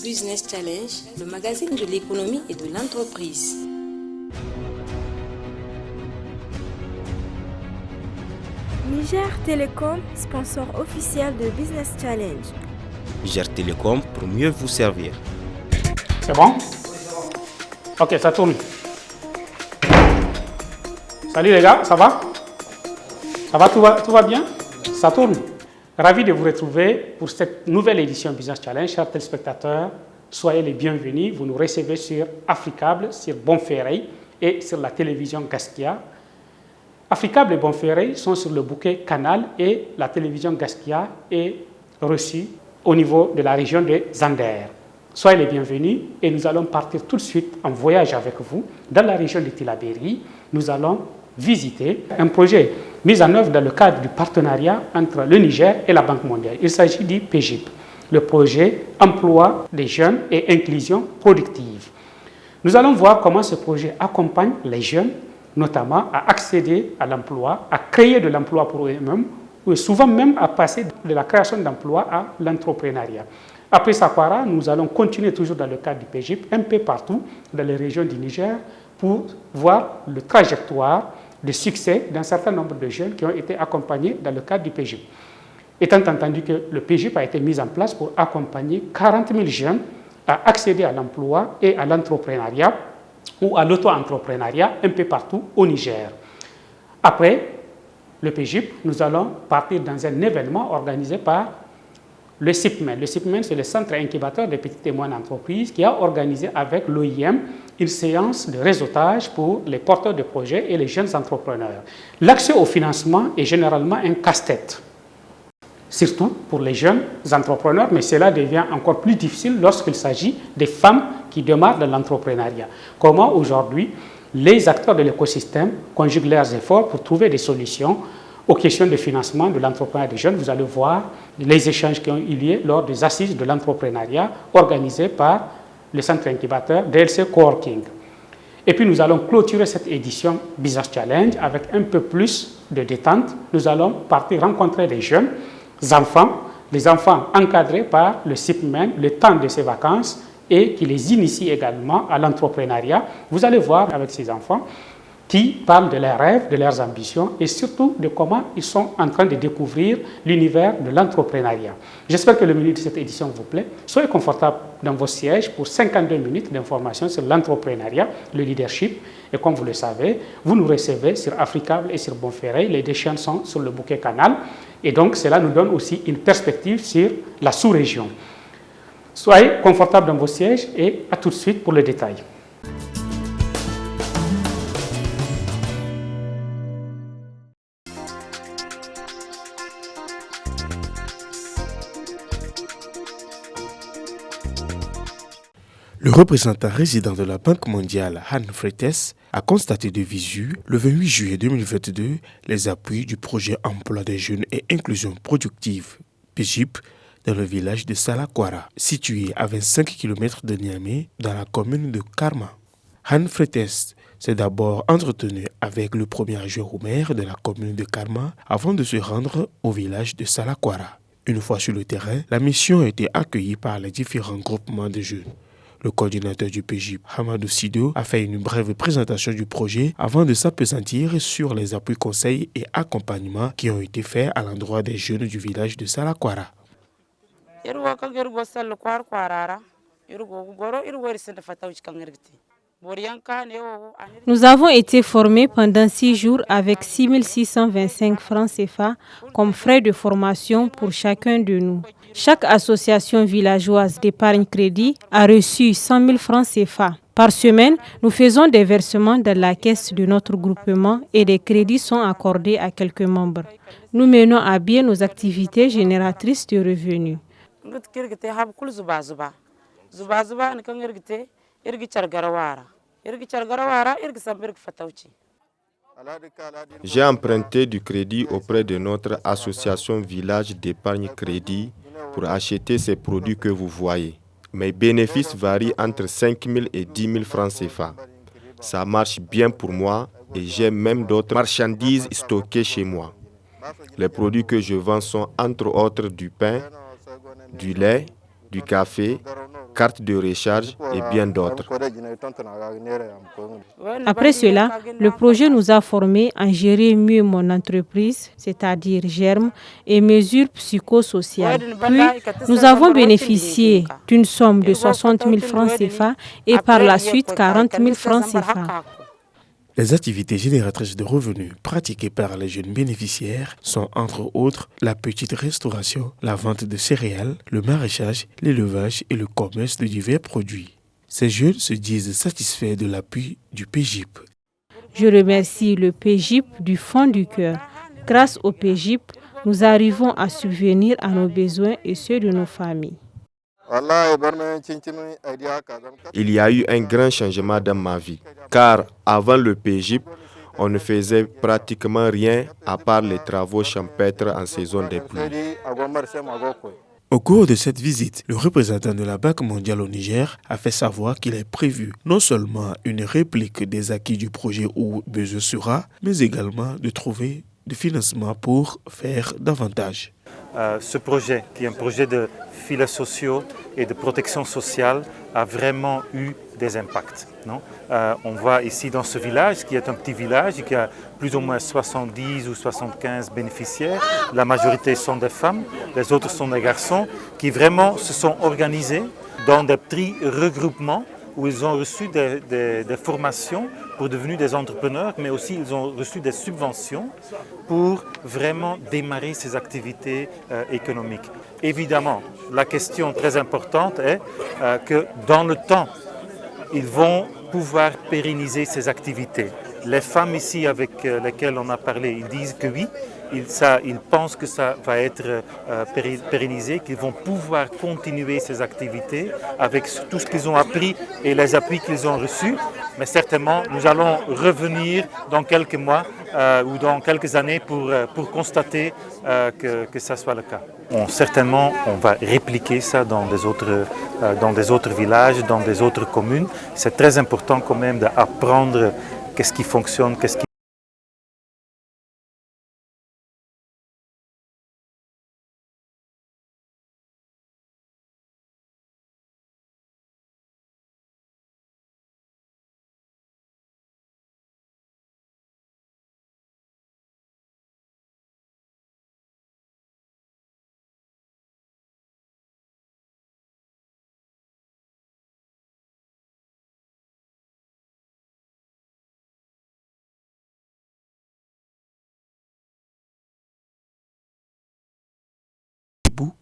Business Challenge, le magazine de l'économie et de l'entreprise. Niger Telecom, sponsor officiel de Business Challenge. Niger Telecom pour mieux vous servir. C'est bon? Ok, ça tourne. Salut les gars, ça va? Ça va, tout va bien? Ça tourne. Ravi de vous retrouver pour cette nouvelle édition Business Challenge. Chers téléspectateurs, soyez les bienvenus. Vous nous recevez sur Africable, sur Bonferré et sur la télévision Gaskia. Africable et Bonferré sont sur le bouquet Canal et la télévision Gaskia est reçue au niveau de la région de Zander. Soyez les bienvenus et nous allons partir tout de suite en voyage avec vous dans la région de Tillabéri. Nous allons visiter un projet mis en œuvre dans le cadre du partenariat entre le Niger et la Banque mondiale. Il s'agit du PGIP, le projet Emploi des jeunes et inclusion productive. Nous allons voir comment ce projet accompagne les jeunes, notamment à accéder à l'emploi, à créer de l'emploi pour eux-mêmes, ou souvent même à passer de la création d'emplois à l'entrepreneuriat. Après Sakwara, nous allons continuer toujours dans le cadre du PGIP, un peu partout dans les régions du Niger, pour voir le trajectoire de succès d'un certain nombre de jeunes qui ont été accompagnés dans le cadre du PGIP. Étant entendu que le PGIP a été mis en place pour accompagner 40 000 jeunes à accéder à l'emploi et à l'entrepreneuriat ou à l'auto-entrepreneuriat un peu partout au Niger. Après le PGIP, nous allons partir dans un événement organisé par le CIPMEN. Le CIPMEN, c'est le Centre incubateur des petites et moyennes entreprises qui a organisé avec l'OIM une séance de réseautage pour les porteurs de projets et les jeunes entrepreneurs. L'accès au financement est généralement un casse-tête, surtout pour les jeunes entrepreneurs, mais cela devient encore plus difficile lorsqu'il s'agit des femmes qui démarrent dans l'entrepreneuriat. Comment aujourd'hui les acteurs de l'écosystème conjuguent leurs efforts pour trouver des solutions aux questions de financement de l'entrepreneuriat des jeunes. Vous allez voir les échanges qui ont eu lieu lors des assises de l'entrepreneuriat organisées par le centre incubateur DLC Coworking. Et puis nous allons clôturer cette édition Business Challenge avec un peu plus de détente. Nous allons partir rencontrer des jeunes enfants, les enfants encadrés par le CIPMEN le temps de ces vacances et qui les initie également à l'entrepreneuriat. Vous allez voir avec ces enfants qui parlent de leurs rêves, de leurs ambitions et surtout de comment ils sont en train de découvrir l'univers de l'entrepreneuriat. J'espère que le menu de cette édition vous plaît. Soyez confortables dans vos sièges pour 52 minutes d'informations sur l'entrepreneuriat, le leadership. Et comme vous le savez, vous nous recevez sur Africable et sur Bonferré. Les deux chaînes sont sur le bouquet Canal. Et donc, cela nous donne aussi une perspective sur la sous-région. Soyez confortables dans vos sièges et à tout de suite pour le détail. Le représentant résident de la Banque mondiale, Han Fretes, a constaté de visu, le 28 juillet 2022, les appuis du projet Emploi des jeunes et inclusion productive, PGIP, dans le village de Salakwara, situé à 25 km de Niamey, dans la commune de Karma. Han Fretes s'est d'abord entretenu avec le premier adjoint au maire de la commune de Karma avant de se rendre au village de Salakwara. Une fois sur le terrain, la mission a été accueillie par les différents groupements de jeunes. Le coordinateur du PGIP, Hamadou Sido, a fait une brève présentation du projet avant de s'appesantir sur les appuis conseils et accompagnements qui ont été faits à l'endroit des jeunes du village de Salakwara. Nous avons été formés pendant 6 jours avec 6 625 francs CFA comme frais de formation pour chacun de nous. Chaque association villageoise d'épargne crédit a reçu 100 000 francs CFA. Par semaine, nous faisons des versements dans la caisse de notre groupement et des crédits sont accordés à quelques membres. Nous menons à bien nos activités génératrices de revenus. J'ai emprunté du crédit auprès de notre association Village d'épargne crédit pour acheter ces produits que vous voyez. Mes bénéfices varient entre 5 000 et 10 000 francs CFA. Ça marche bien pour moi et j'ai même d'autres marchandises stockées chez moi. Les produits que je vends sont entre autres du pain, du lait, du café, cartes de recharge et bien d'autres. Après cela, le projet nous a formés à gérer mieux mon entreprise, c'est-à-dire Germe, et mesures psychosociales. Puis, nous avons bénéficié d'une somme de 60 000 francs CFA et par la suite 40 000 francs CFA. Les activités génératrices de revenus pratiquées par les jeunes bénéficiaires sont entre autres la petite restauration, la vente de céréales, le maraîchage, l'élevage et le commerce de divers produits. Ces jeunes se disent satisfaits de l'appui du PJIP. Je remercie le PJIP du fond du cœur. Grâce au PJIP, nous arrivons à subvenir à nos besoins et ceux de nos familles. Il y a eu un grand changement dans ma vie, car avant le PJIP, on ne faisait pratiquement rien à part les travaux champêtres en saison des pluies. Au cours de cette visite, le représentant de la Banque mondiale au Niger a fait savoir qu'il est prévu non seulement une réplique des acquis du projet où besoin sera, mais également de trouver du financement pour faire davantage. Ce projet, qui est un projet de filets sociaux et de protection sociale, a vraiment eu des impacts. Non? On voit ici dans ce village, qui est un petit village, qui a plus ou moins 70 ou 75 bénéficiaires. La majorité sont des femmes, les autres sont des garçons, qui vraiment se sont organisés dans des petits regroupements où ils ont reçu des formations pour devenir des entrepreneurs, mais aussi ils ont reçu des subventions pour vraiment démarrer ces activités économiques. Évidemment, la question très importante est que dans le temps, ils vont pouvoir pérenniser ces activités. Les femmes ici avec lesquelles on a parlé, ils disent que oui, ils pensent que ça va être pérennisé, qu'ils vont pouvoir continuer ces activités avec tout ce qu'ils ont appris et les appuis qu'ils ont reçus. Mais certainement, nous allons revenir dans quelques mois ou dans quelques années pour constater que ça soit le cas. Certainement, on va répliquer ça dans des autres villages, dans des autres communes. C'est très important quand même d'apprendre qu'est-ce qui fonctionne, qu'est-ce qui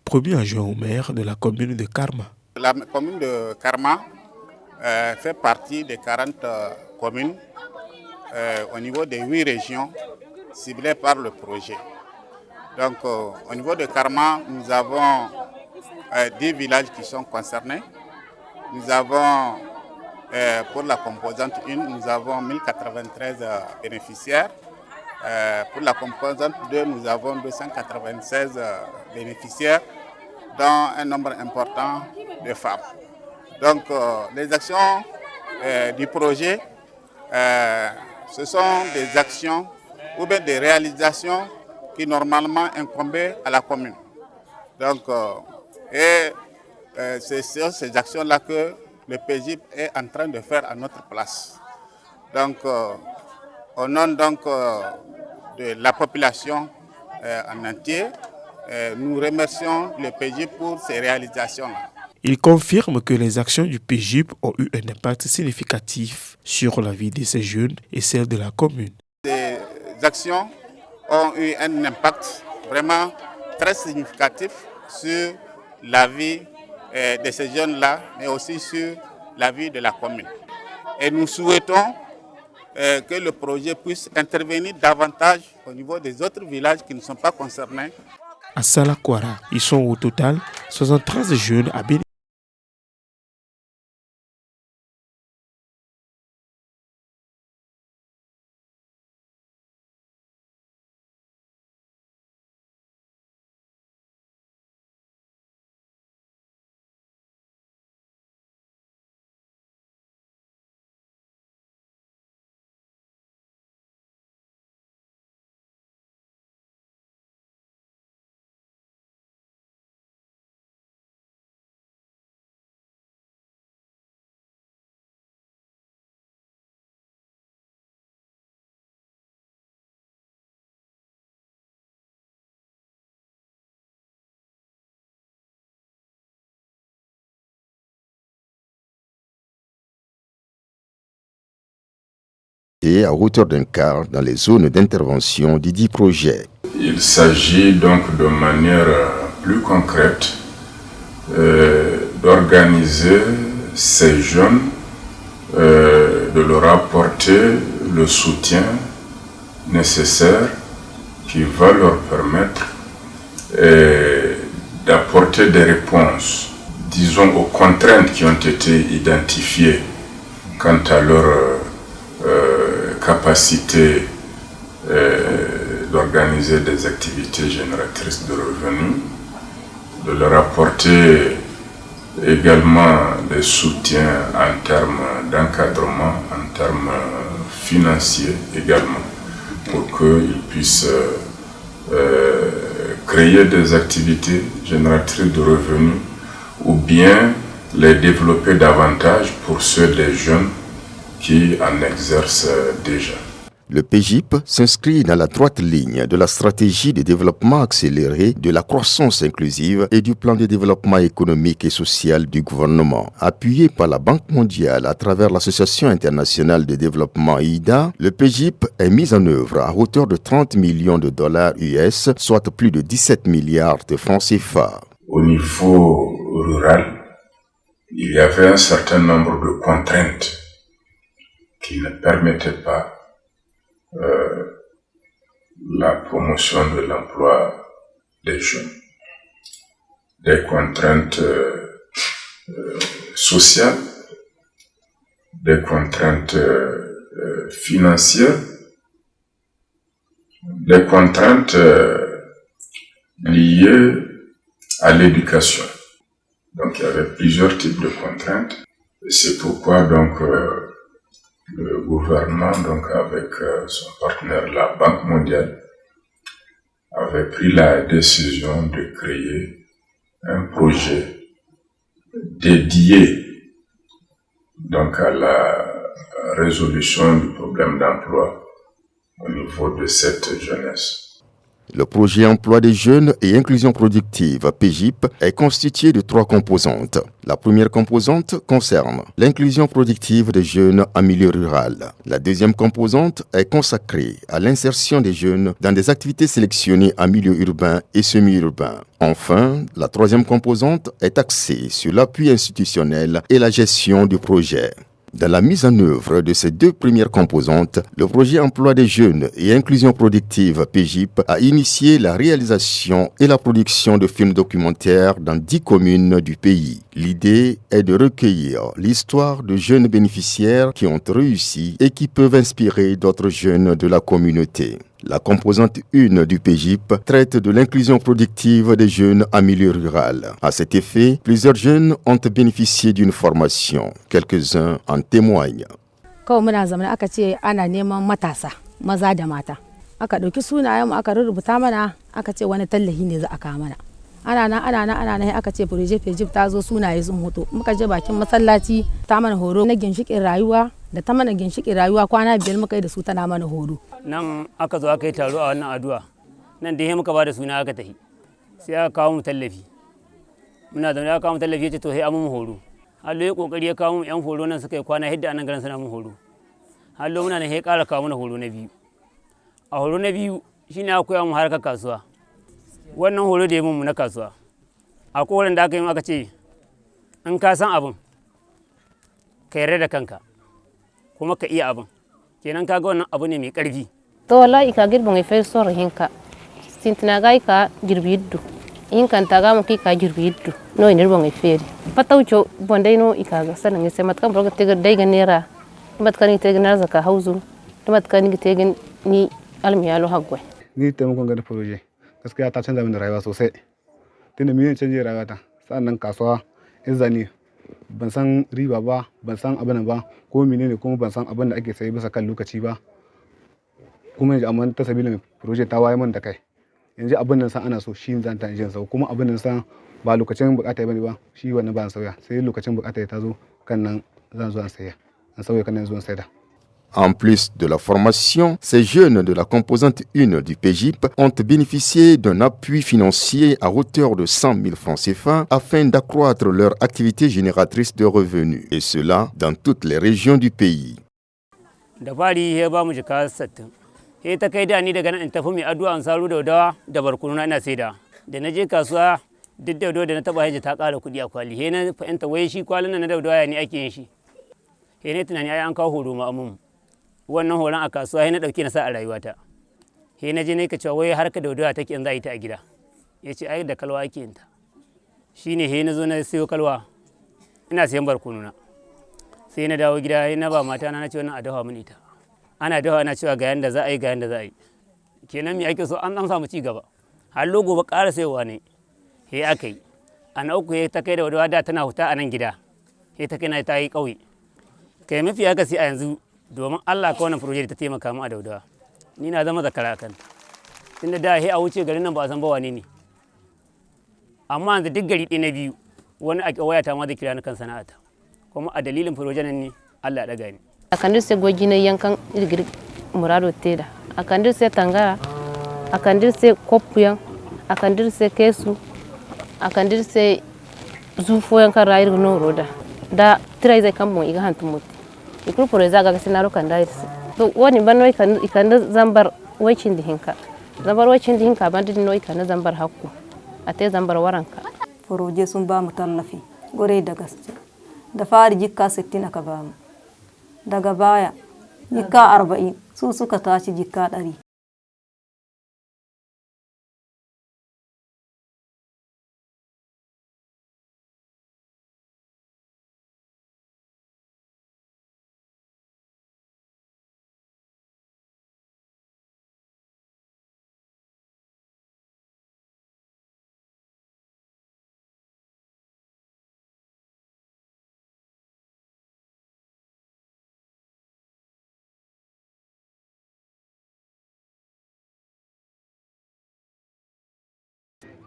Premier adjoint au maire de la commune de Karma. La commune de Karma fait partie des 40 communes au niveau des 8 régions ciblées par le projet. Donc au niveau de Karma, nous avons 10 villages qui sont concernés. Nous avons, pour la composante 1, nous avons 1093 bénéficiaires. Pour la composante 2, nous avons 296 bénéficiaires, dont un nombre important de femmes. Donc les actions du projet, ce sont des actions ou bien des réalisations qui normalement incombaient à la commune. Donc, c'est sur ces actions-là que le PJIP est en train de faire à notre place. Donc, au nom donc, de la population en entier, nous remercions le PJIP pour ces réalisations-là. Il confirme que les actions du PJIP ont eu un impact significatif sur la vie de ces jeunes et celle de la commune. Ces actions ont eu un impact vraiment très significatif sur la vie de ces jeunes-là, mais aussi sur la vie de la commune. Et nous souhaitons que le projet puisse intervenir davantage au niveau des autres villages qui ne sont pas concernés. À Salakwara, ils sont au total 73 jeunes à bénéficier. Et à hauteur d'un quart dans les zones d'intervention du dit projet. Il s'agit donc de manière plus concrète d'organiser ces jeunes, de leur apporter le soutien nécessaire qui va leur permettre d'apporter des réponses, disons, aux contraintes qui ont été identifiées quant à leur capacité d'organiser des activités génératrices de revenus, de leur apporter également des soutiens en termes d'encadrement, en termes financiers également, pour qu'ils puissent créer des activités génératrices de revenus ou bien les développer davantage pour ceux des jeunes qui en exercent déjà. Le PJIP s'inscrit dans la droite ligne de la stratégie de développement accéléré, de la croissance inclusive et du plan de développement économique et social du gouvernement. Appuyé par la Banque mondiale à travers l'Association internationale de développement IDA, le PJIP est mis en œuvre à hauteur de 30 millions de dollars US, soit plus de 17 milliards de francs CFA. Au niveau rural, il y avait un certain nombre de contraintes qui ne permettaient pas la promotion de l'emploi des jeunes. Des contraintes sociales, des contraintes financières, des contraintes liées à l'éducation. Donc il y avait plusieurs types de contraintes. Et c'est pourquoi donc le gouvernement, donc avec son partenaire, la Banque mondiale, avait pris la décision de créer un projet dédié donc à la résolution du problème d'emploi au niveau de cette jeunesse. Le projet emploi des jeunes et inclusion productive PJIP est constitué de 3 composantes. La première composante concerne l'inclusion productive des jeunes en milieu rural. La deuxième composante est consacrée à l'insertion des jeunes dans des activités sélectionnées en milieu urbain et semi-urbain. Enfin, la troisième composante est axée sur l'appui institutionnel et la gestion du projet. Dans la mise en œuvre de ces 2 premières composantes, le projet emploi des jeunes et inclusion productive PJIP a initié la réalisation et la production de films documentaires dans 10 communes du pays. L'idée est de recueillir l'histoire de jeunes bénéficiaires qui ont réussi et qui peuvent inspirer d'autres jeunes de la communauté. La composante 1 du PJIP traite de l'inclusion productive des jeunes en milieu rural. À cet effet, plusieurs jeunes ont bénéficié d'une formation. Quelques-uns en témoignent. ana nan aka ce projet PJIP ta zo sunaye sun hoto muka je bakin masallaci ta mana horo na ginshikin rayuwa da ta mana ginshikin rayuwa kwana 5 muka yi da su tana mana horo nan aka zo aka yi taro a wannan addu'a nan da muka ba da suna aka tafi sai aka kawo mu tallafi muna da aka kawo mu tallafi yace to sai amu horo hallo ya kokari ya kawo mu yan horo nan suka yi kwana hidda anan garin suna mu horo hallo muna ne sai ƙara kawo mana horo na biyu a horo na biyu shine aka koya mu harkar kasuwa wannan horo da ya mun na kasuwa a kowane da aka yi aka ce in ka san abin ka yarda da kanka kuma ka iya abin kenan kaga wannan abu ne mai ƙarfi to wallahi ka girbin ai fai sor hinka sintina gai ka girbiddu in kan taga mu ki ka girbiddu no inir bon eferi pataucho bondai no ikaga sanan sai matkan burga tegar dai ga nera matkan tegar na zaka hauzu matkan tegar ni almiyalo hagwai ni taimakon ga da proje gaskiya ta canza min rayuwa sosai tunda miliyan canje rayuwata sannan kasuwa izani ban san riba ba ban san abin ba ko menene kuma ban san abin da ake sayi bisa kan lokaci ba kuma yanzu amma ta sabila proje ta waye min da kai yanzu abin nan san ana so shi zan ta jin sau kuma abin nan san ba lokacin bukata bane ba shi wannan ba sauya sai lokacin bukata ta zo kan nan zan zo an saya an sauya kan nan zo an sayar. En plus de la formation, ces jeunes de la composante 1 du PGIP ont bénéficié d'un appui financier à hauteur de 100 000 francs CFA afin d'accroître leur activité génératrice de revenus, et cela dans toutes les régions du pays. Da fari ya ba mu jika 60. He ta kai da ni daga nan in tafi mai addu'a an saru da dawa da barkunu na ina saida. Da na je kasuwa duk da da na taba haje ta ƙara kuɗi a kwali. He na fahimta wai shi kwalin nan na da ya ne ake yin shi. He ne tunani ai an kawo horo ma amun. Wannan horon a kasuwa na dauke na sa a rayuwata. He na je ne ka cewa wai harka da take in za a yi ta a gida. Ya ce ai da kalwa ake yin ta. Shine he na zo na sayo kalwa. Ina sayan barkunu na. Sai na dawo gida na ba mata na ce wannan a dafa mini ita. Ana dafa ana cewa ga yanda za a yi ga yanda za a yi. Kenan me ake so an samu ci gaba. Har logo ba ƙara sayowa ne. He aka yi. Ana uku he ta kai da wadawa da tana huta a nan gida. He ta kai na ta yi ƙauye. Kai mafi aka sai a yanzu domin Allah ka wannan project ta taimaka mu a Daudawa ni na zama zakara kan tunda da he a wuce garin nan ba san ba wane ne amma yanzu duk gari ɗaya na biyu wani a waya ta ma zai kira ni kan sana'ata kuma a dalilin project nan ne Allah ya daga ni akan dirse gogi na yankan irgir murado teda akan dirse tangara akan dirse kopuyan akan dirse kesu akan dirse zufo yankan rayir no roda da tira zai kan mun iga hantu mutu ikul pore zaga sinaro kan da to woni banno ikan zambar wacin dihinka zambar wacin dihinka bandin no ikan zambar hakku ate zambar waranka proje sun ba mu tallafi gore da gaske da fari jikka 60 aka ba mu daga baya jikka 40 su suka tashi jikka 100.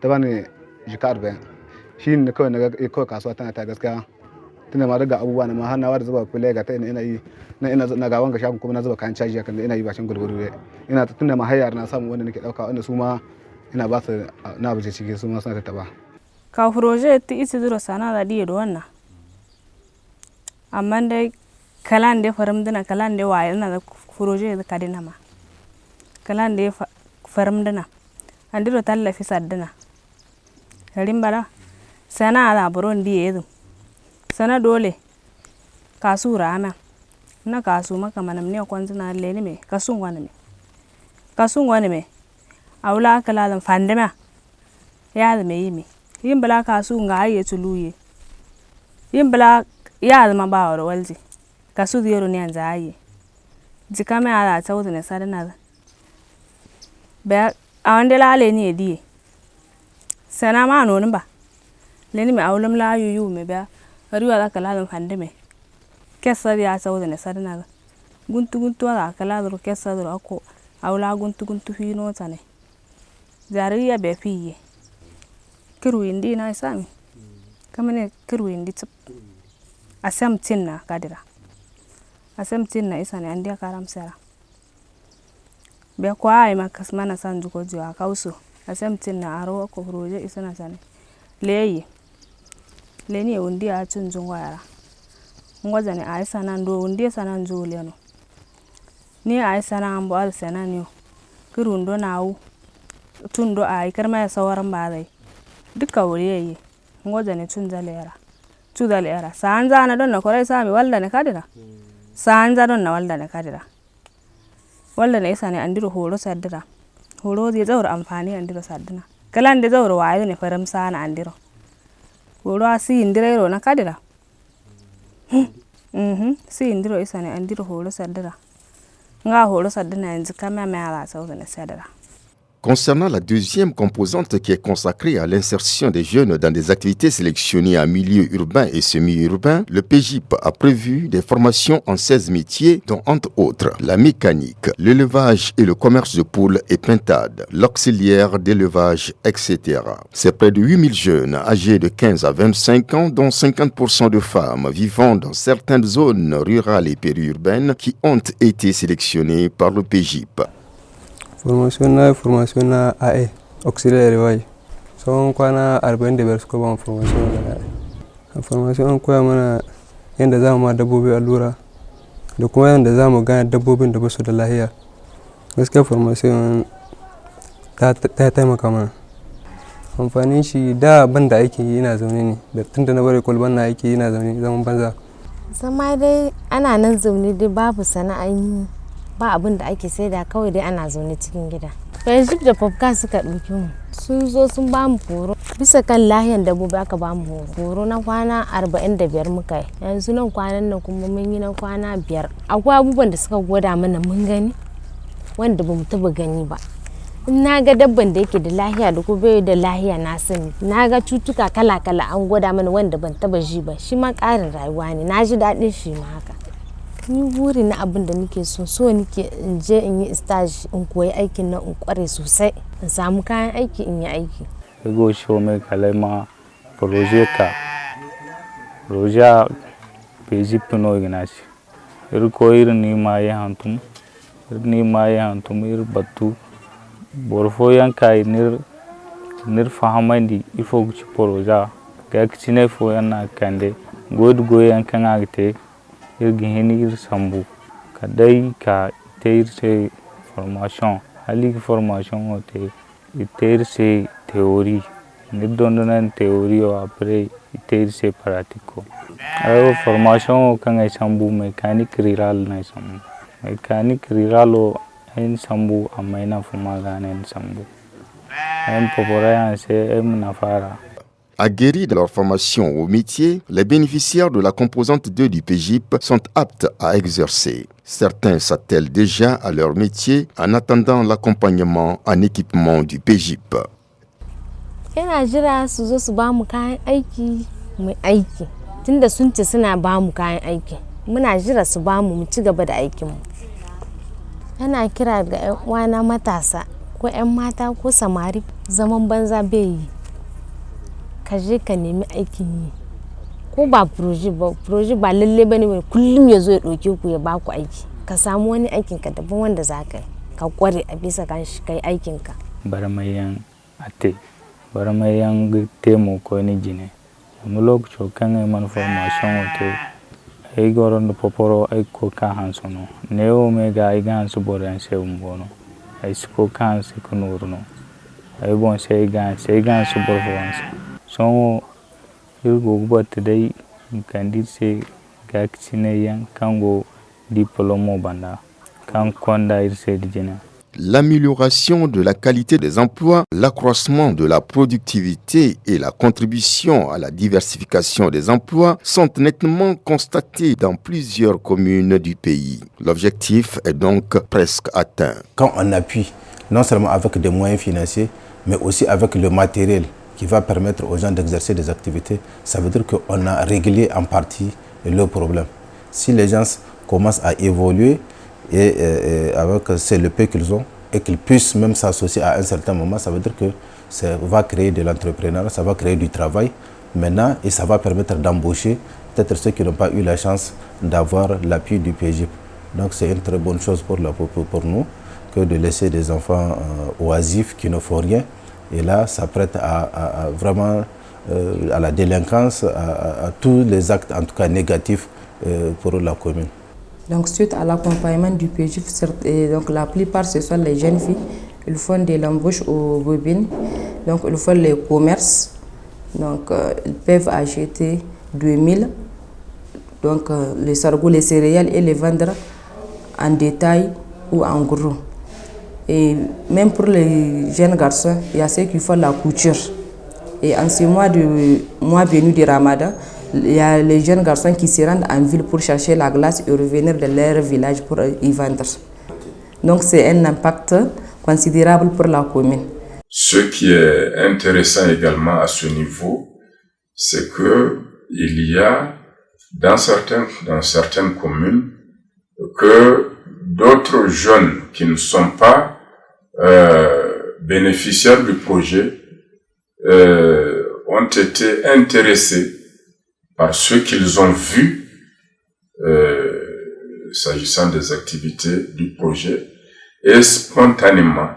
Ta bani jika 40 shi ne kawai na kawai kasuwa tana ta gaskiya tunda ma daga abubuwa na ma har na wada zuba fulai ga ta ina yi ina na ga wanga shagon kuma na zuba kayan caji kan ina yi bashin gurguru ina tunda ma hayar na samu wanda nake dauka wanda su ma ina ba su na buje cike su ma suna tattaba ka project isi duro sana da diye do wannan amma dai kalan da faram dina kalan da waye na da project ka dina ma kalan da faram dina andiro tallafi saddina rimbala sana da buron diye yedu sana dole kasu rama na kasu maka manam ne kwanzina leni me kasun wani me awla kala dan fandema ya da me yimi yimbala kasu nga aye tuluye yimbala ya da ma ba waro walji kasu diyoro ne anza aye jikame ala tawdu ne sadana ba awande la leni ediye sana ma no ba leni me awlam la yuyu me ba riwa da kala dan fandeme kessa ya tawdu ne sadana guntu ala kala do kessa do ako awla guntu hino tane zariya be fiye kirwindi na sami kamane kirwindi tsip asam tinna kadira asam tinna isane andia karam sera be kwa ai makas mana sanju ko jiwa kauso asam tinna aro ko proje isana sane leye leni undi a tunjun wayara ngoza ne ai sana ndo undi sana njo leno ni ai sana ambo al sana niyo kirundo nawo tundo ai karma ya sawaran ba dai duka wuri yayi ngoza ne tunza lera sanza na don na kore sami walda ne kadira sanza don na walda ne kadira walda ne isa ne andiro horo saddira horo je zaur amfani andiro saddina kalan de zaur wayo ne faram sana andiro horo asi indire ro na kadira si indiro isane andiro horo saddira nga horo saddina yanzu kama mai ala sauza ne saddira. Concernant la deuxième composante qui est consacrée à l'insertion des jeunes dans des activités sélectionnées en milieu urbain et semi-urbain, le PEJIP a prévu des formations en 16 métiers, dont entre autres la mécanique, l'élevage et le commerce de poules et pintades, l'auxiliaire d'élevage, etc. C'est près de 8000 jeunes âgés de 15 à 25 ans, dont 50% de femmes vivant dans certaines zones rurales et périurbaines qui ont été sélectionnées par le PEJIP. Formation na AE auxiliaire élevage son kwana 45 suka ba formation da formation an koya mana yanda zamu ma dabbobi allura da kuma yanda zamu gane dabbobin da basu da lafiya. Gaskiya formation ta taimaka mana. Amfanin shi da banda aiki ina zaune ne da tunda na bare kwalban na aiki ina zaune zaman banza. Zama dai ana nan zaune dai babu sana'an ba abin da ake saida kawai dai ana zaune cikin gida. PEJIP da POPCA suka ɗauki mu sun zo sun ba mu horo bisa kan lahiyan dabbobi aka ba mu horo na kwana 45 muka yi yanzu nan kwanan nan kuma mun yi na kwana 5. Akwai abubuwan da suka gwada mana mun gani wanda ba mu taba gani ba. In na ga dabban da yake da lahiya da kuma bai da lahiya na sani, na ga cutuka kala-kala an gwada mana wanda ban taba ji ba, shi ma ƙarin rayuwa ne, na ji daɗin shi ma haka. Ni buri na abin da nake so nake in je in yi stage in koyi aikin nan in kware sosai in samu kayan aiki in yi aiki. Ego show me kalama project PEJIP no ignashi. Ko irin ni ma ya hantum batu borfo yanka nir fahamandi ifo guci proja ga kicine fo yana kande godu yankan agte irgin sambu kadai ka teirse formation hali formation ote teirse théorie ni dondonan théorie o après teirse pratico formation kan ay sambu mécanique rural na sambu mécanique rural o en sambu amaina fumagane en sambu en popora c'est nafara. Aguerris de leur formation au métier, les bénéficiaires de la composante 2 du PEJIP sont aptes à exercer. Certains s'attellent déjà à leur métier en attendant l'accompagnement en équipement du PEJIP. Ina jira su zo su ba mu kayan aiki mu aiki. Tunda sun ce suna ba mu kayan aiki, muna jira su ba mu ci gaba da aikin mu. Ana kira ga ƴan uwana matasa ko ƴan mata ko samari zaman banza bai yi. Ka je ka nemi aikin yi ko ba proje ba lalle bane kullum ya zo ya ɗauke ku ya ba ku aiki. Ka samu wani aikin ka daban wanda za ka yi ka kware a bisa kan shi kai aikin ka. Baramayan ate baramayan temo ko ni jine mu lokacin kan ai man formation ote ai goron da poporo ai ko ka hansono ne o mega ai gan su boran se umbono ai ko kan se kunurno ai bon se gan su borfo son irgo gubata dai kandirse ga kicineyan kango diplôme banda kan konda irse dijena. L'amélioration de la qualité des emplois, l'accroissement de la productivité et la contribution à la diversification des emplois sont nettement constatés dans plusieurs communes du pays. L'objectif est donc presque atteint. Quand on appuie, non seulement avec des moyens financiers, mais aussi avec le matériel qui va permettre aux gens d'exercer des activités, ça veut dire qu'on a réglé en partie le problème. Si les gens commencent à évoluer et avec c'est le peu qu'ils ont et qu'ils puissent même s'associer à un certain moment, ça veut dire que ça va créer de l'entrepreneuriat, ça va créer du travail maintenant et ça va permettre d'embaucher peut-être ceux qui n'ont pas eu la chance d'avoir l'appui du PEJIP. Donc c'est une très bonne chose pour nous que de laisser des enfants oisifs qui ne font rien. Et là, ça prête à vraiment à la délinquance, à tous les actes en tout cas négatifs pour la commune. Donc suite à l'accompagnement du PEJIP, donc la plupart ce sont les jeunes filles, ils font de l'embauche aux bobines, donc ils font les commerces, donc ils peuvent acheter 2000, donc les sargots, les céréales et les vendre en détail ou en gros. Et même pour les jeunes garçons, il y a ceux qui font la couture. Et en ce mois béni de Ramadan, il y a les jeunes garçons qui se rendent en ville pour chercher la glace et revenir de leur village pour y vendre. Donc c'est un impact considérable pour la commune. Ce qui est intéressant également à ce niveau, c'est que il y a dans certaines communes que d'autres jeunes qui ne sont pas bénéficiaires du projet ont été intéressés par ce qu'ils ont vu s'agissant des activités du projet et spontanément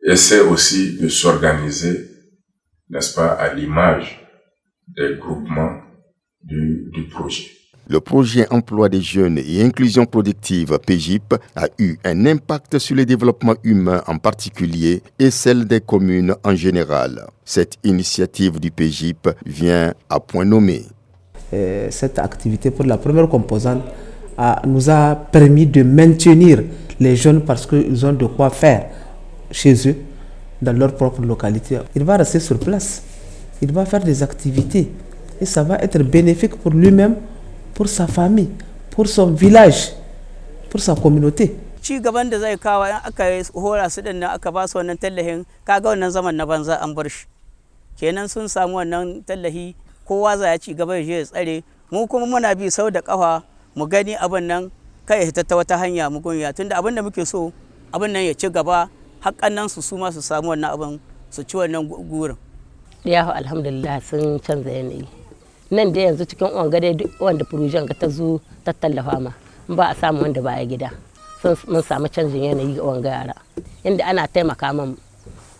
essaient aussi de s'organiser, n'est-ce pas, à l'image des groupements du projet. Le projet Emploi des jeunes et inclusion productive PJIP a eu un impact sur le développement humain en particulier et celle des communes en général. Cette initiative du PJIP vient à point nommé. Cette activité pour la première composante nous a permis de maintenir les jeunes parce qu'ils ont de quoi faire chez eux, dans leur propre localité. Il va rester sur place, il va faire des activités et ça va être bénéfique pour lui-même, pour sa famille, pour son village, pour sa communauté. Ci gaban da zai kawo in aka hora su din nan aka ba su wannan tallahin kaga wannan zaman na banza an bar shi. Kenan sun samu wannan tallahi kowa za ya ci gaba ya je ya tsare mu kuma muna bi sau da kafa mu gani abin nan kai ya ta wata hanya mu gunya tunda abin da muke so abin nan ya ci gaba haƙannan su ma su samu wannan abin su ci wannan gurin. Ya alhamdulillah sun canza yanayi. Nan da yanzu cikin wangare duk wanda furujen ka ta zo ta tallafa ma ba a samu wanda baya gida mun samu canjin yanayi ga wanga yara inda ana taimaka min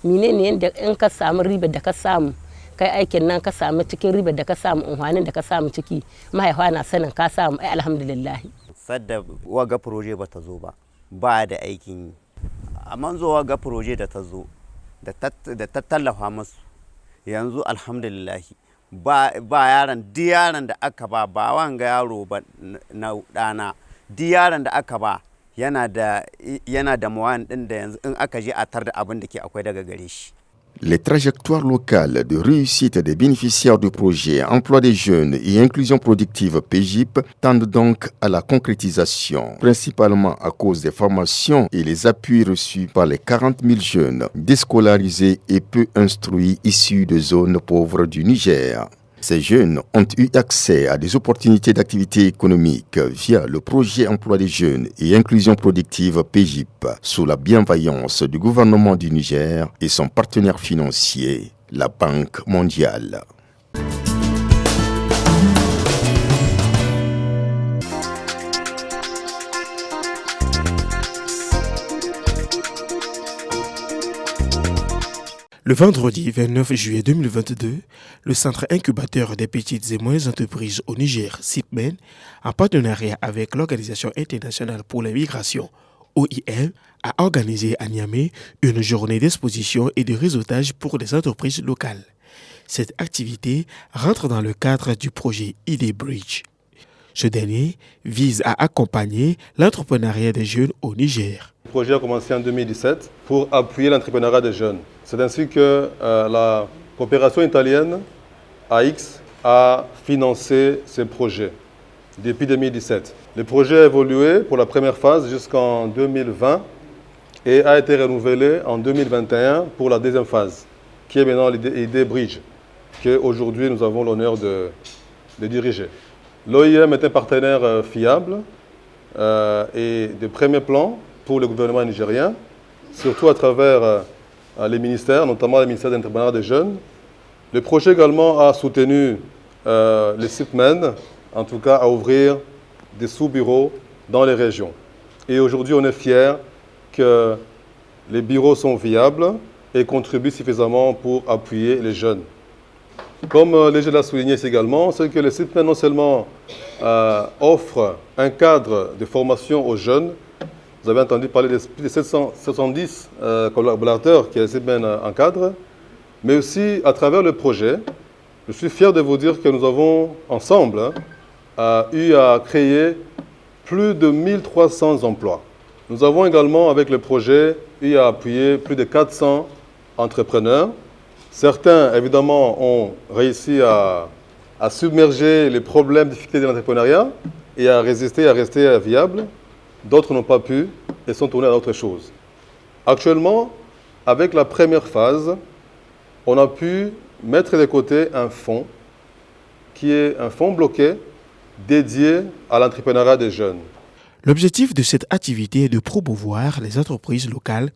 menene yanda in ka samu ribar da ka samu kai aikin nan ka samu cikin ribar da ka samu unhwanin da ka samu ciki mahaifa na sanin ka samu ai alhamdulillah. Sadda waga proje ba ta zo ba da aikin yi amma zo waga proje da ta zo da ta tallafa musu yanzu alhamdulillah ba yaran di yaran da aka ba wanga yaro ba na dana di yaran da aka ba yana da mawan din da yanzu in aka je a tar da abin da ke akwai daga gare shi. Les trajectoires locales de réussite des bénéficiaires du projet Emploi des jeunes et inclusion productive PJIP tendent donc à la concrétisation, principalement à cause des formations et les appuis reçus par les 40 000 jeunes déscolarisés et peu instruits issus de zones pauvres du Niger. Ces jeunes ont eu accès à des opportunités d'activité économique via le projet Emploi des jeunes et inclusion productive PJIP sous la bienveillance du gouvernement du Niger et son partenaire financier, la Banque mondiale. Le vendredi 29 juillet 2022, le Centre incubateur des petites et moyennes entreprises au Niger, CIPMEN, en partenariat avec l'Organisation internationale pour les migrations, OIM, a organisé à Niamey une journée d'exposition et de réseautage pour les entreprises locales. Cette activité rentre dans le cadre du projet ID Bridge. Ce dernier vise à accompagner l'entrepreneuriat des jeunes au Niger. Le projet a commencé en 2017 pour appuyer l'entrepreneuriat des jeunes. C'est ainsi que la coopération italienne AX a financé ce projet depuis 2017. Le projet a évolué pour la première phase jusqu'en 2020 et a été renouvelé en 2021 pour la deuxième phase, qui est maintenant l'ID Bridge, qu'aujourd'hui nous avons l'honneur de diriger. L'OIM est un partenaire fiable et de premier plan pour le gouvernement nigérien, surtout à travers les ministères, notamment le ministère de l'entrepreneuriat des jeunes. Le projet également a soutenu les CIPMEN, en tout cas à ouvrir des sous-bureaux dans les régions. Et aujourd'hui, on est fiers que les bureaux sont viables et contribuent suffisamment pour appuyer les jeunes. Comme Léger l'a souligné également, c'est que les CIPMEN non seulement offrent un cadre de formation aux jeunes. Vous avez entendu parler de plus de 770 collaborateurs qui les CIPMEN encadrent, mais aussi à travers le projet, je suis fier de vous dire que nous avons ensemble eu à créer plus de 1300 emplois. Nous avons également, avec le projet, eu à appuyer plus de 400 entrepreneurs. Certains, évidemment, ont réussi à submerger les problèmes, difficultés de l'entrepreneuriat et à résister, à rester viables. D'autres n'ont pas pu et sont tournés à d'autres choses. Actuellement, avec la première phase, on a pu mettre de côté un fonds qui est un fonds bloqué dédié à l'entrepreneuriat des jeunes. L'objectif de cette activité est de promouvoir les entreprises locales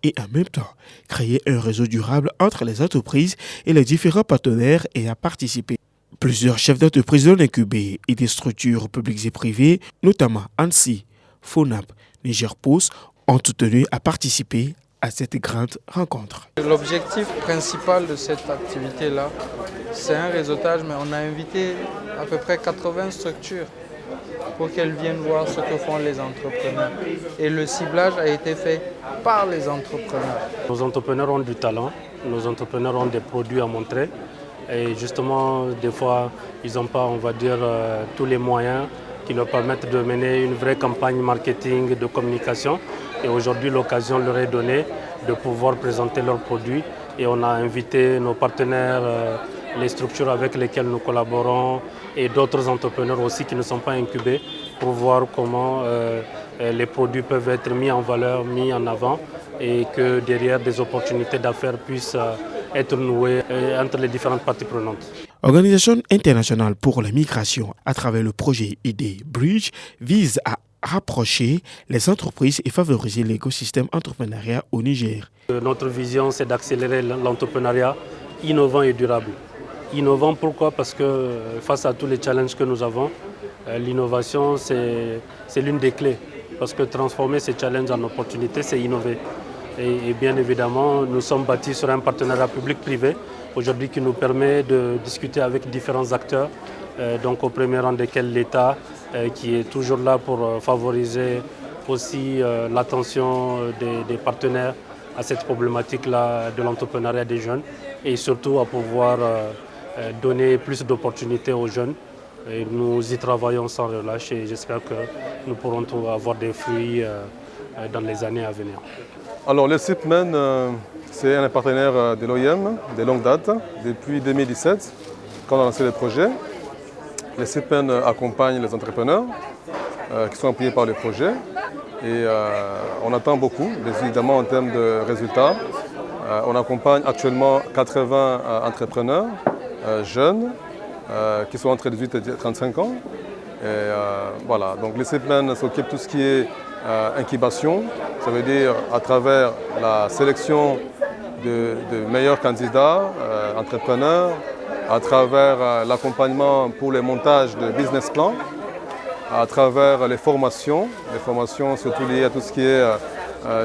et en même temps créer un réseau durable entre les entreprises et les différents partenaires ayant participé. Plusieurs chefs d'entreprise non incubés et des structures publiques et privées, notamment ANSI, FONAP, Niger Post, ont tenu à participer à cette grande rencontre. L'objectif principal de cette activité-là, c'est un réseautage, mais on a invité à peu près 80 structures pour qu'elles viennent voir ce que font les entrepreneurs. Et le ciblage a été fait par les entrepreneurs. Nos entrepreneurs ont du talent, nos entrepreneurs ont des produits à montrer. Et justement, des fois, ils n'ont pas, on va dire, tous les moyens qui leur permettent de mener une vraie campagne marketing, de communication. Et aujourd'hui, l'occasion leur est donnée de pouvoir présenter leurs produits. Et on a invité nos partenaires, les structures avec lesquelles nous collaborons et d'autres entrepreneurs aussi qui ne sont pas incubés pour voir comment les produits peuvent être mis en valeur, mis en avant et que derrière des opportunités d'affaires puissent être nouées entre les différentes parties prenantes. L'Organisation internationale pour la migration, à travers le projet ID Bridge, vise à rapprocher les entreprises et favoriser l'écosystème entrepreneurial au Niger. Notre vision, c'est d'accélérer l'entrepreneuriat innovant et durable. Innovant, pourquoi? Parce que face à tous les challenges que nous avons, l'innovation, c'est l'une des clés. Parce que transformer ces challenges en opportunités, c'est innover. Et bien évidemment, nous sommes bâtis sur un partenariat public-privé aujourd'hui qui nous permet de discuter avec différents acteurs, donc au premier rang desquels l'État, qui est toujours là pour favoriser aussi l'attention des partenaires à cette problématique-là de l'entrepreneuriat des jeunes et surtout à pouvoir donner plus d'opportunités aux jeunes. Et nous y travaillons sans relâche et j'espère que nous pourrons avoir des fruits dans les années à venir. Alors le CIPMEN, c'est un partenaire de l'OIM de longue date, depuis 2017, quand on a lancé le projet. Le CIPMEN accompagne les entrepreneurs qui sont appuyés par le projet et on attend beaucoup, évidemment en termes de résultats. On accompagne actuellement 80 entrepreneurs jeunes qui sont entre 18 et 35 ans. Et voilà, donc le CIPMEN s'occupe de tout ce qui est incubation, ça veut dire à travers la sélection de meilleurs candidats, entrepreneurs, à travers l'accompagnement pour le montage de business plan, à travers les formations surtout liées à tout ce qui est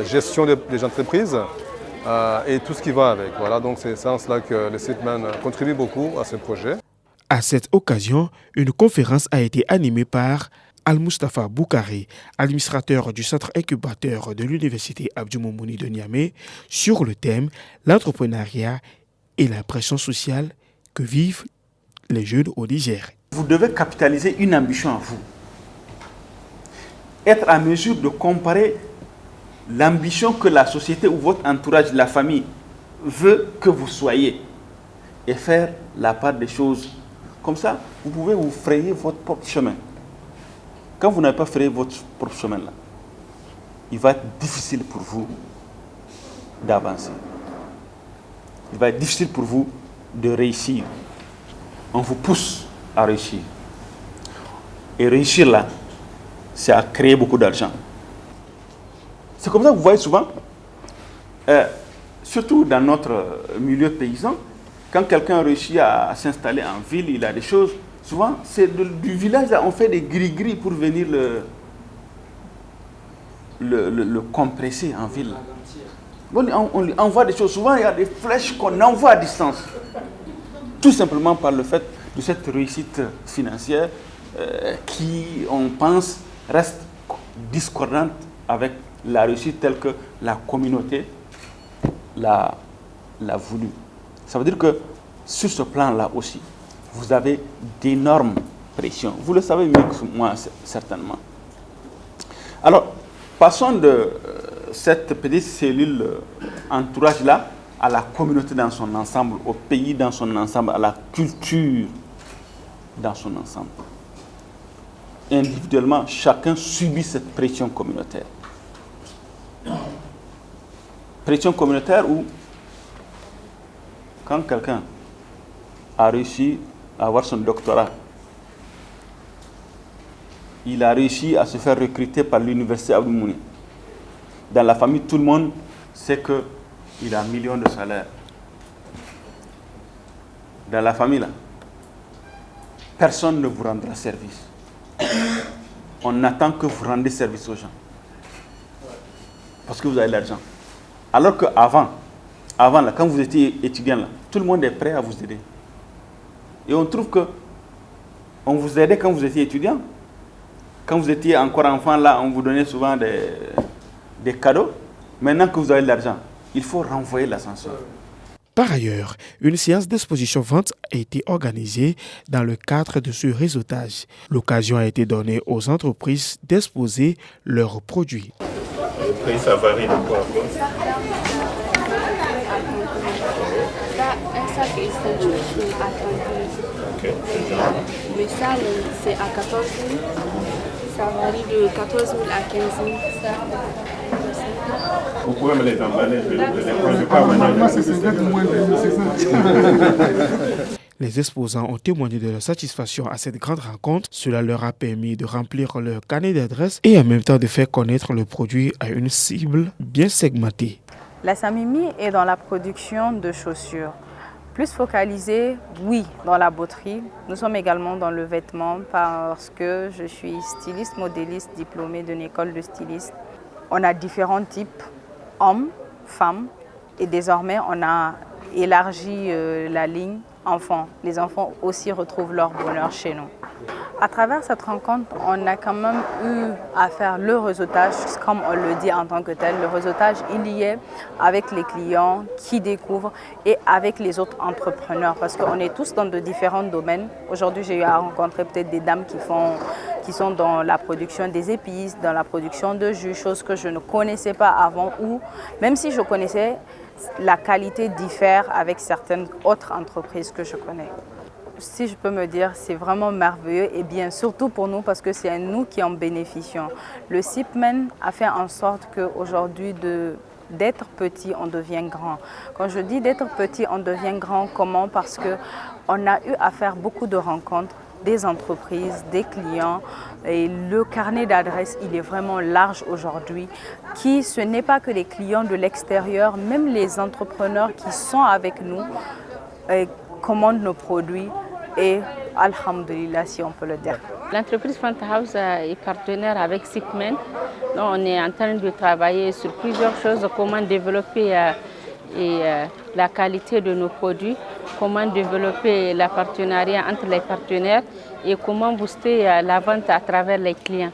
gestion des entreprises et tout ce qui va avec. Voilà, donc c'est en cela que le CIPMEN contribue beaucoup à ce projet. À cette occasion, une conférence a été animée par Al-Mustafa Boukari, administrateur du centre incubateur de l'université Abdou Moumouni de Niamey, sur le thème « L'entrepreneuriat et la pression sociale que vivent les jeunes au Niger ». Vous devez capitaliser une ambition à vous. Être à mesure de comparer l'ambition que la société ou votre entourage, la famille, veut que vous soyez et faire la part des choses. Comme ça, vous pouvez vous frayer votre propre chemin. Quand vous n'avez pas frayé votre propre chemin là, il va être difficile pour vous d'avancer. Il va être difficile pour vous de réussir. On vous pousse à réussir. Et réussir là, c'est à créer beaucoup d'argent. C'est comme ça que vous voyez souvent, surtout dans notre milieu paysan, quand quelqu'un réussit à s'installer en ville, il a des choses. Souvent, c'est du village, là, on fait des gris-gris pour venir le compresser en ville. Bon, on lui envoie des choses. Souvent, il y a des flèches qu'on envoie à distance. Tout simplement par le fait de cette réussite financière qui, on pense, reste discordante avec la réussite telle que la communauté l'a voulu. Ça veut dire que sur ce plan-là aussi, vous avez d'énormes pressions. Vous le savez mieux que moi, certainement. Alors, Passons de cette petite cellule entourage-là à la communauté dans son ensemble, au pays dans son ensemble, à la culture dans son ensemble. Individuellement, chacun subit cette pression communautaire. Pression communautaire où, quand quelqu'un a réussi à avoir son doctorat, il a réussi à se faire recruter par l'université Abdou Mouni. Dans la famille, tout le monde sait qu'il a 1 million de salaire. Dans la famille, là, personne ne vous rendra service. On attend que vous rendiez service aux gens. Parce que vous avez l'argent. Alors qu'avant, là, quand vous étiez étudiant, là, tout le monde est prêt à vous aider. Et on trouve que on vous aidait quand vous étiez étudiant. Quand vous étiez encore enfant, là, on vous donnait souvent des cadeaux. Maintenant que vous avez de l'argent, il faut renvoyer l'ascenseur. Par ailleurs, une séance d'exposition-vente a été organisée dans le cadre de ce réseautage. L'occasion a été donnée aux entreprises d'exposer leurs produits. Le prix, ça varie de quoi à quoi? Un sac essentiel, je suis à 30 000. Ok, c'est bien. Le sale, c'est à 14 000. Ça varie de 14 000 à 15 000. Vous pouvez me les emballer, je ne vais pas maintenant. Les exposants ont témoigné de leur satisfaction à cette grande rencontre. Cela leur a permis de remplir leur carnet d'adresses et en même temps de faire connaître le produit à une cible bien segmentée. La Samimi est dans la production de chaussures. Plus focalisée, oui, dans la botterie. Nous sommes également dans le vêtement parce que je suis styliste, modéliste, diplômée d'une école de styliste. On a différents types, hommes, femmes, et désormais on a élargi la ligne enfants. Les enfants aussi retrouvent leur bonheur chez nous. À travers cette rencontre, on a quand même eu à faire le réseautage, comme on le dit en tant que tel. Le réseautage, il y est avec les clients qui découvrent et avec les autres entrepreneurs parce qu'on est tous dans de différents domaines. Aujourd'hui, j'ai eu à rencontrer peut-être des dames qui sont dans la production des épices, dans la production de jus, choses que je ne connaissais pas avant ou même si je connaissais, la qualité diffère avec certaines autres entreprises que je connais. Si je peux me dire, c'est vraiment merveilleux et bien surtout pour nous parce que c'est nous qui en bénéficions. Le SIPMEN a fait en sorte qu'aujourd'hui, d'être petit, on devient grand. Quand je dis d'être petit, on devient grand, comment? Parce qu'on a eu à faire beaucoup de rencontres, des entreprises, des clients. Et le carnet d'adresses, il est vraiment large aujourd'hui. Ce n'est pas que les clients de l'extérieur, même les entrepreneurs qui sont avec nous commandent nos produits. Et alhamdulillah, si on peut le dire. L'entreprise Fanta House est partenaire avec SIPMEN. On est en train de travailler sur plusieurs choses, comment développer la qualité de nos produits, comment développer le partenariat entre les partenaires et comment booster la vente à travers les clients.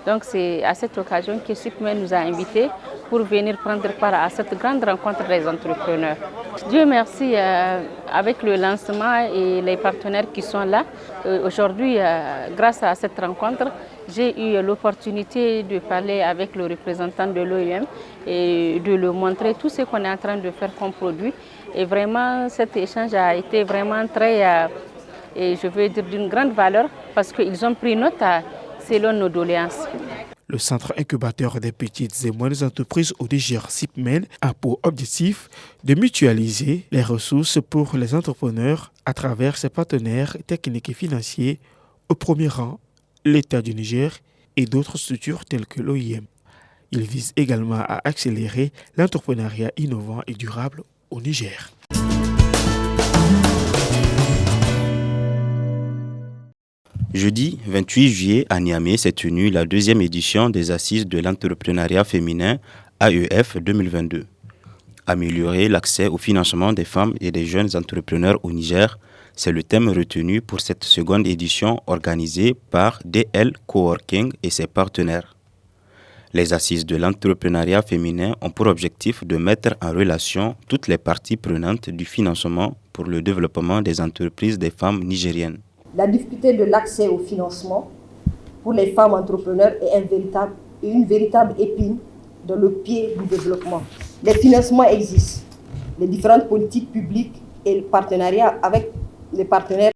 Donc c'est à cette occasion que SIPMEN nous a invités pour venir prendre part à cette grande rencontre des entrepreneurs. Dieu merci, avec le lancement et les partenaires qui sont là, aujourd'hui, grâce à cette rencontre, j'ai eu l'opportunité de parler avec le représentant de l'OIM et de le montrer tout ce qu'on est en train de faire comme produit. Et vraiment, cet échange a été vraiment très, et je veux dire, d'une grande valeur parce qu'ils ont pris note selon nos doléances. Le centre incubateur des petites et moyennes entreprises au Niger SIPMEN a pour objectif de mutualiser les ressources pour les entrepreneurs à travers ses partenaires techniques et financiers, au premier rang l'État du Niger et d'autres structures telles que l'OIM. Il vise également à accélérer l'entrepreneuriat innovant et durable au Niger. Jeudi 28 juillet à Niamey s'est tenue la deuxième édition des Assises de l'entrepreneuriat féminin AEF 2022. Améliorer l'accès au financement des femmes et des jeunes entrepreneurs au Niger, c'est le thème retenu pour cette seconde édition organisée par DL Coworking et ses partenaires. Les Assises de l'entrepreneuriat féminin ont pour objectif de mettre en relation toutes les parties prenantes du financement pour le développement des entreprises des femmes nigériennes. La difficulté de l'accès au financement pour les femmes entrepreneurs est un véritable une véritable épine dans le pied du développement. Les financements existent, les différentes politiques publiques et le partenariat avec les partenaires.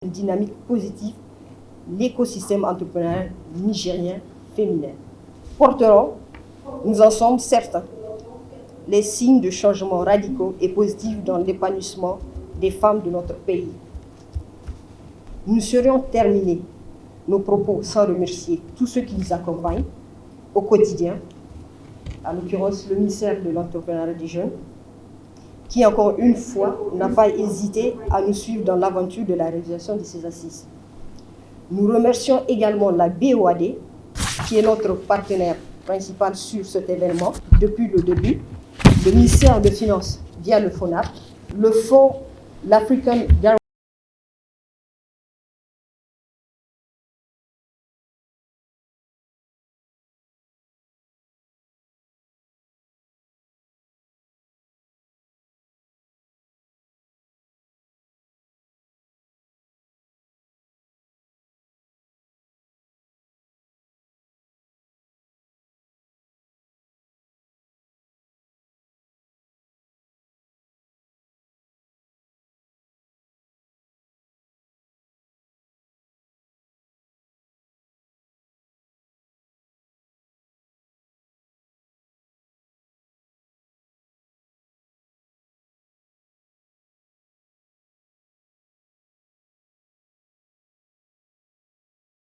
Une dynamique positive, l'écosystème entrepreneurial nigérien féminin. Porteront, nous en sommes certains, les signes de changements radicaux et positifs dans l'épanouissement des femmes de notre pays. Nous serions terminés nos propos sans remercier tous ceux qui nous accompagnent au quotidien, en l'occurrence le ministère de l'Entrepreneuriat des Jeunes, qui encore une fois n'a pas hésité à nous suivre dans l'aventure de la réalisation de ces assises. Nous remercions également la BOAD, qui est notre partenaire principal sur cet événement depuis le début, le ministère des Finances via le FONAP, le fonds, l'African Guarantee.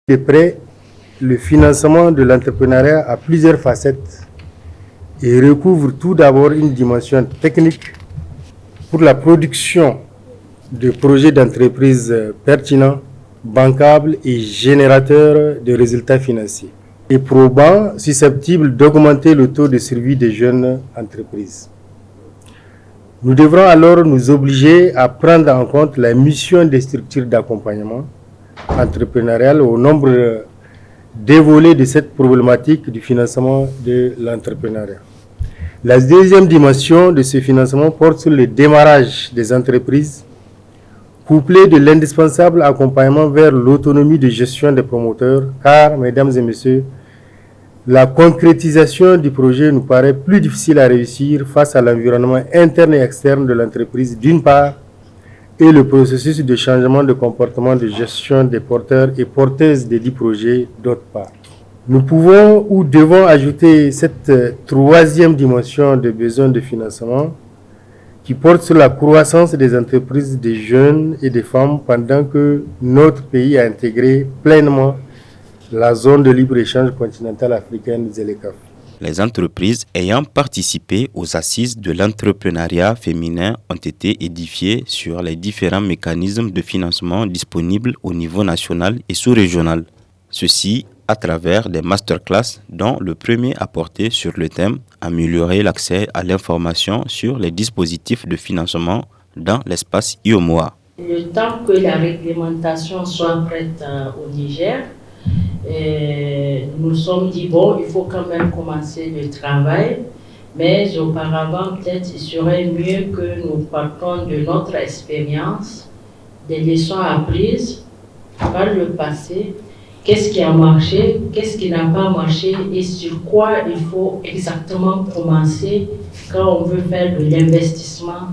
De près, le financement de l'entrepreneuriat a plusieurs facettes et recouvre tout d'abord une dimension technique pour la production de projets d'entreprise pertinents, bancables et générateurs de résultats financiers, et probants, susceptibles d'augmenter le taux de survie des jeunes entreprises. Nous devrons alors nous obliger à prendre en compte la mission des structures d'accompagnement entrepreneurial au nombre des volets de cette problématique du financement de l'entrepreneuriat. La deuxième dimension de ce financement porte sur le démarrage des entreprises, couplé de l'indispensable accompagnement vers l'autonomie de gestion des promoteurs, car, mesdames et messieurs, la concrétisation du projet nous paraît plus difficile à réussir face à l'environnement interne et externe de l'entreprise d'une part, et le processus de changement de comportement de gestion des porteurs et porteuses des dits projets d'autre part. Nous pouvons ou devons ajouter cette troisième dimension de besoin de financement qui porte sur la croissance des entreprises des jeunes et des femmes pendant que notre pays a intégré pleinement la zone de libre-échange continentale africaine ZLECAf. Les entreprises ayant participé aux assises de l'entrepreneuriat féminin ont été édifiées sur les différents mécanismes de financement disponibles au niveau national et sous-régional. Ceci à travers des masterclass dont le premier a porté sur le thème « Améliorer l'accès à l'information sur les dispositifs de financement dans l'espace IOMOA ». Le temps que la réglementation soit prête au Niger, nous nous sommes dit, bon, il faut quand même commencer le travail, mais auparavant, peut-être, il serait mieux que nous partons de notre expérience, des leçons apprises par le passé, qu'est-ce qui a marché, qu'est-ce qui n'a pas marché et sur quoi il faut exactement commencer quand on veut faire de l'investissement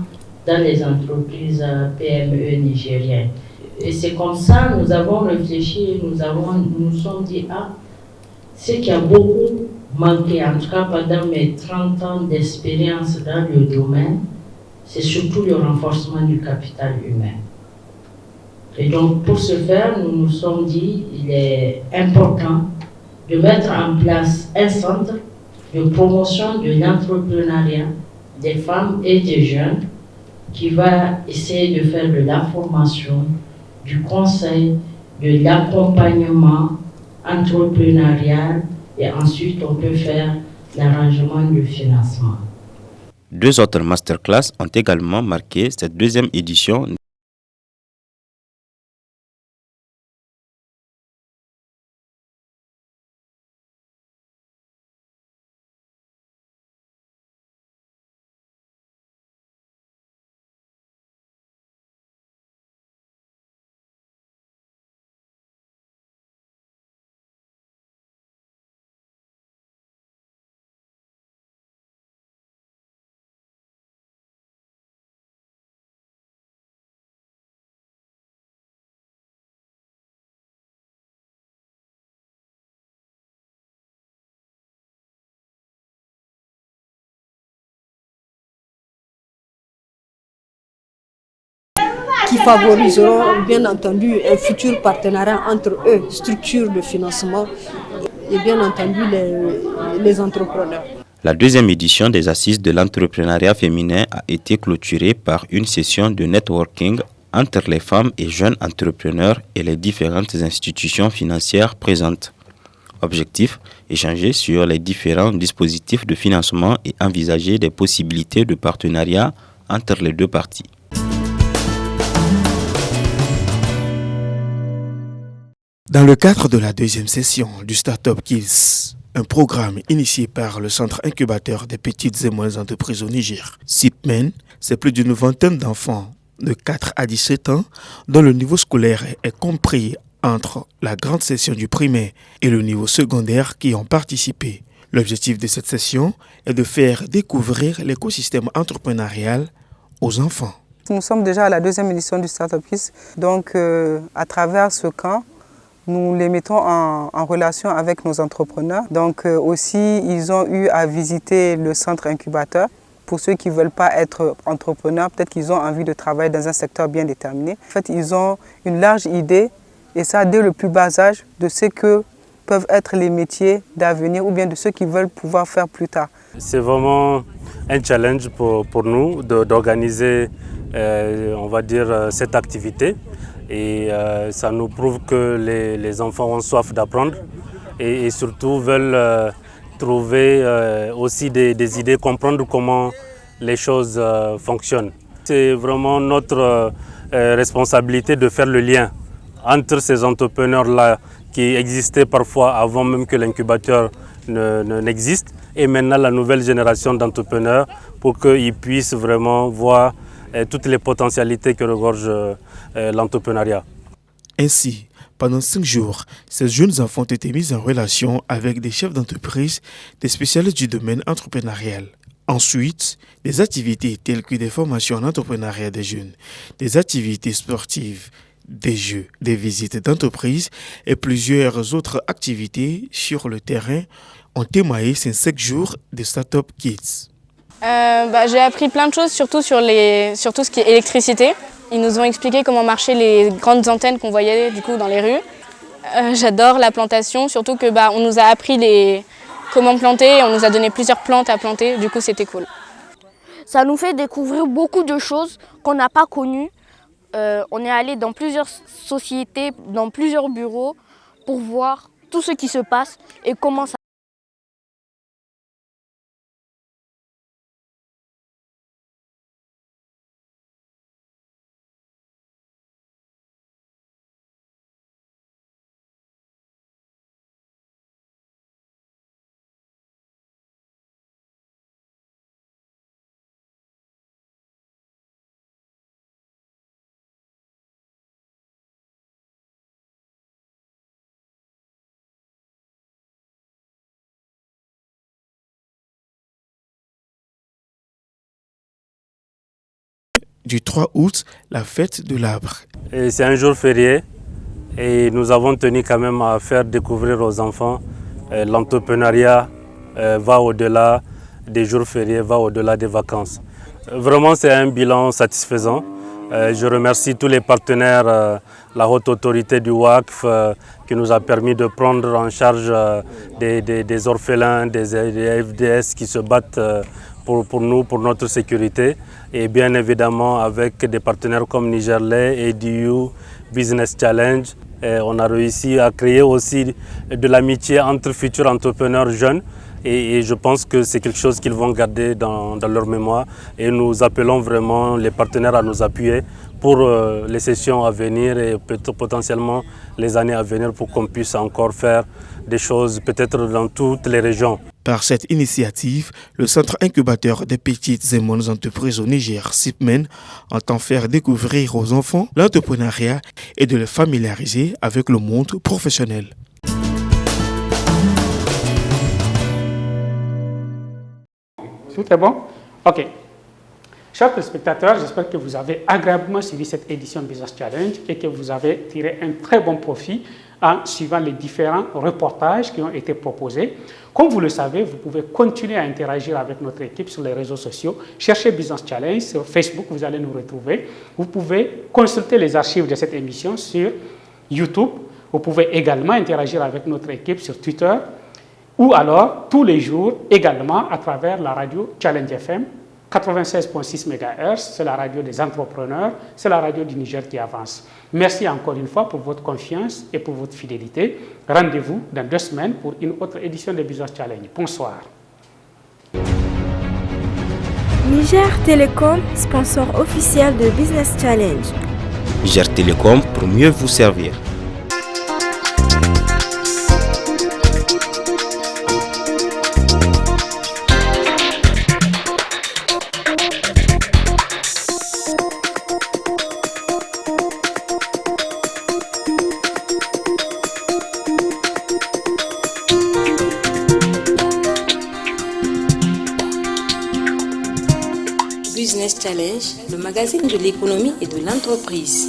dans les entreprises PME nigériennes. Et c'est comme ça nous avons réfléchi, nous nous sommes dit, ce qui a beaucoup manqué, en tout cas pendant mes 30 ans d'expérience dans le domaine, c'est surtout le renforcement du capital humain. Et donc pour ce faire, nous nous sommes dit qu'il est important de mettre en place un centre de promotion de l'entrepreneuriat des femmes et des jeunes qui va essayer de faire de la formation, du conseil, de l'accompagnement entrepreneurial et ensuite on peut faire l'arrangement du financement. 2 autres masterclass ont également marqué cette deuxième édition. Qui favoriseront bien entendu un futur partenariat entre eux, structures de financement et bien entendu les entrepreneurs. La deuxième édition des Assises de l'entrepreneuriat féminin a été clôturée par une session de networking entre les femmes et jeunes entrepreneurs et les différentes institutions financières présentes. Objectif, échanger sur les différents dispositifs de financement et envisager des possibilités de partenariat entre les deux parties. Dans le cadre de la deuxième session du Startup Kids, un programme initié par le Centre incubateur des petites et moyennes entreprises au Niger, CIPMEN, c'est plus d'une vingtaine d'enfants de 4 à 17 ans dont le niveau scolaire est compris entre la grande session du primaire et le niveau secondaire qui ont participé. L'objectif de cette session est de faire découvrir l'écosystème entrepreneurial aux enfants. Nous sommes déjà à la deuxième édition du Startup Kids, donc à travers ce camp, nous les mettons en relation avec nos entrepreneurs. Donc aussi, ils ont eu à visiter le centre incubateur. Pour ceux qui ne veulent pas être entrepreneurs, peut-être qu'ils ont envie de travailler dans un secteur bien déterminé. En fait, ils ont une large idée, et ça dès le plus bas âge, de ce que peuvent être les métiers d'avenir ou bien de ce qu'ils veulent pouvoir faire plus tard. C'est vraiment un challenge pour nous d'organiser, on va dire, cette activité. Et ça nous prouve que les enfants ont soif d'apprendre et surtout veulent trouver aussi des idées, comprendre comment les choses fonctionnent. C'est vraiment notre responsabilité de faire le lien entre ces entrepreneurs-là qui existaient parfois avant même que l'incubateur n'existe et maintenant la nouvelle génération d'entrepreneurs pour qu'ils puissent vraiment voir toutes les potentialités que regorge l'entrepreneuriat. Ainsi, pendant 5 jours, ces jeunes enfants ont été mis en relation avec des chefs d'entreprise, des spécialistes du domaine entrepreneurial. Ensuite, des activités telles que des formations en entrepreneuriat des jeunes, des activités sportives, des jeux, des visites d'entreprise et plusieurs autres activités sur le terrain ont émaillé ces 5 jours de Startup Kids. J'ai appris plein de choses, surtout sur tout ce qui est électricité. Ils nous ont expliqué comment marchaient les grandes antennes qu'on voyait du coup dans les rues. J'adore la plantation, surtout que on nous a appris comment planter, on nous a donné plusieurs plantes à planter, du coup c'était cool. Ça nous fait découvrir beaucoup de choses qu'on n'a pas connues. On est allé dans plusieurs sociétés, dans plusieurs bureaux pour voir tout ce qui se passe et comment ça. Du 3 août, la fête de l'arbre. C'est un jour férié et nous avons tenu quand même à faire découvrir aux enfants l'entrepreneuriat va au-delà des jours fériés, va au-delà des vacances. Vraiment, c'est un bilan satisfaisant Je remercie tous les partenaires, la haute autorité du WACF qui nous a permis de prendre en charge des orphelins, des FDS qui se battent pour nous, pour notre sécurité. Et bien évidemment avec des partenaires comme Nigerlais, EDU, Business Challenge. Et on a réussi à créer aussi de l'amitié entre futurs entrepreneurs jeunes. Et je pense que c'est quelque chose qu'ils vont garder dans leur mémoire. Et nous appelons vraiment les partenaires à nous appuyer pour les sessions à venir et potentiellement les années à venir pour qu'on puisse encore faire des choses peut-être dans toutes les régions. Par cette initiative, le Centre incubateur des petites et moyennes entreprises au Niger, CIPMEN, entend faire découvrir aux enfants l'entrepreneuriat et de les familiariser avec le monde professionnel. Tout est bon? Ok. Chers téléspectateurs, j'espère que vous avez agréablement suivi cette édition Business Challenge et que vous avez tiré un très bon profit en suivant les différents reportages qui ont été proposés. Comme vous le savez, vous pouvez continuer à interagir avec notre équipe sur les réseaux sociaux. Cherchez Business Challenge sur Facebook, vous allez nous retrouver. Vous pouvez consulter les archives de cette émission sur YouTube. Vous pouvez également interagir avec notre équipe sur Twitter ou alors tous les jours également à travers la radio Challenge FM 96.6 MHz, c'est la radio des entrepreneurs, c'est la radio du Niger qui avance. Merci encore une fois pour votre confiance et pour votre fidélité. Rendez-vous dans 2 semaines pour une autre édition de Business Challenge. Bonsoir. Niger Télécom, sponsor officiel de Business Challenge. Niger Télécom pour mieux vous servir. Business Challenge, le magazine de l'économie et de l'entreprise.